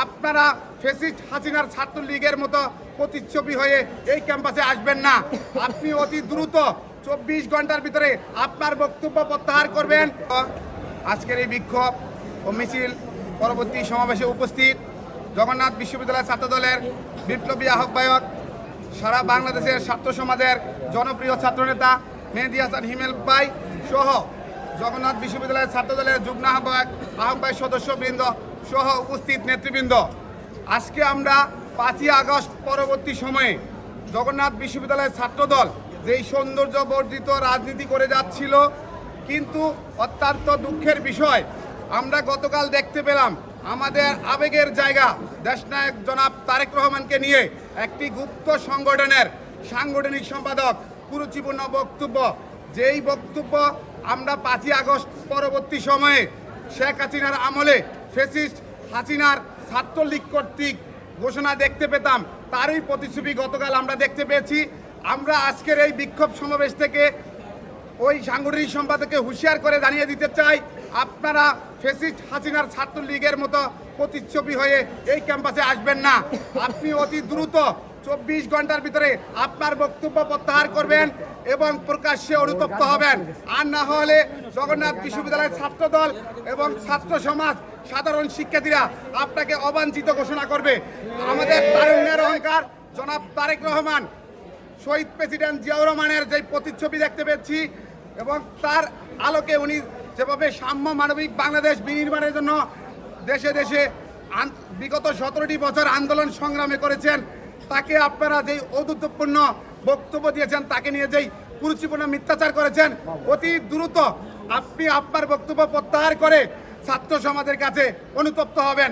আপনারা ফ্যাসিস্ট হাসিনার ছাত্রলীগের মতো প্রতিচ্ছবি হয়ে এই ক্যাম্পাসে আসবেন না। আপনি অতি দ্রুত 24 ঘন্টার ভিতরে আপনার বক্তব্য প্রত্যাহার করবেন। আজকের এই বিক্ষোভ ও মিছিল পরবর্তী সমাবেশে উপস্থিত জগন্নাথ বিশ্ববিদ্যালয় ছাত্রদলের বিপ্লবী আহ্বায়ক, সারা বাংলাদেশের ছাত্র সমাজের জনপ্রিয় ছাত্রনেতা মেহেদী হাসান হিমেল ভাই সহ জগন্নাথ বিশ্ববিদ্যালয়ের ছাত্রদলের যুগ্ম আহ্বায়ক সদস্যবৃন্দ সহ উপস্থিত নেতৃবৃন্দ, আজকে আমরা 5ই আগস্ট পরবর্তী সময়ে জগন্নাথ বিশ্ববিদ্যালয়ের ছাত্রদল যেই সৌন্দর্য বর্ধিত রাজনীতি করে যাচ্ছিল, কিন্তু অত্যন্ত দুঃখের বিষয় আমরা গতকাল দেখতে পেলাম আমাদের আবেগের জায়গা দেশনায়ক জনাব তারেক রহমানকে নিয়ে একটি গুপ্ত সংগঠনের সাংগঠনিক সম্পাদক কুরুচিপূর্ণ বক্তব্য, যেই বক্তব্য আমরা 5ই আগস্ট পরবর্তী সময়ে শেখ হাসিনার আমলে ফ্যাসিস্ট হাসিনার ছাত্রলীগ কর্তৃক ঘোষণা দেখতে পেতাম, তারই প্রতিচ্ছবি গতকাল আমরা দেখতে পেয়েছি। আমরা আজকের এই বিক্ষোভ সমাবেশ থেকে ওই সাংগঠনিক সম্পাদককে হুঁশিয়ার করে জানিয়ে দিতে চাই, আপনারা ফ্যাসিস্ট হাসিনার ছাত্রলীগের মতো প্রতিচ্ছবি হয়ে এই ক্যাম্পাসে আসবেন না। আপনি অতি দ্রুত 24 ঘন্টার ভিতরে আপনার বক্তব্য প্রত্যাহার করবেন এবং প্রকাশ্যে অনুতপ্ত হবেন। আর না হলে জগন্নাথ বিশ্ববিদ্যালয়ের ছাত্রদল এবং ছাত্র সমাজ সাধারণ শিক্ষার্থীরা আপনাকে অবাঞ্ছিত ঘোষণা করবে। আমাদের তারুণ্যের অহংকার জনাব তারেক রহমান, শহীদ প্রেসিডেন্ট জিয়াউর রহমানের যে প্রতিচ্ছবি দেখতে পেয়েছি এবং তার আলোকে উনি যেভাবে সাম্য মানবিক বাংলাদেশ বিনির্মাণের জন্য দেশে দেশে বিগত 17টি বছর আন্দোলন সংগ্রামে করেছেন, তাকে আপনারা যেই ঔদ্ধত্যপূর্ণ বক্তব্য দিয়েছেন, তাকে নিয়ে যেই কুরুচিপূর্ণ মিথ্যাচার করেছেন, অতি দ্রুত আপনি আপনার বক্তব্য প্রত্যাহার করে ছাত্র সমাজের কাছে অনুতপ্ত হবেন।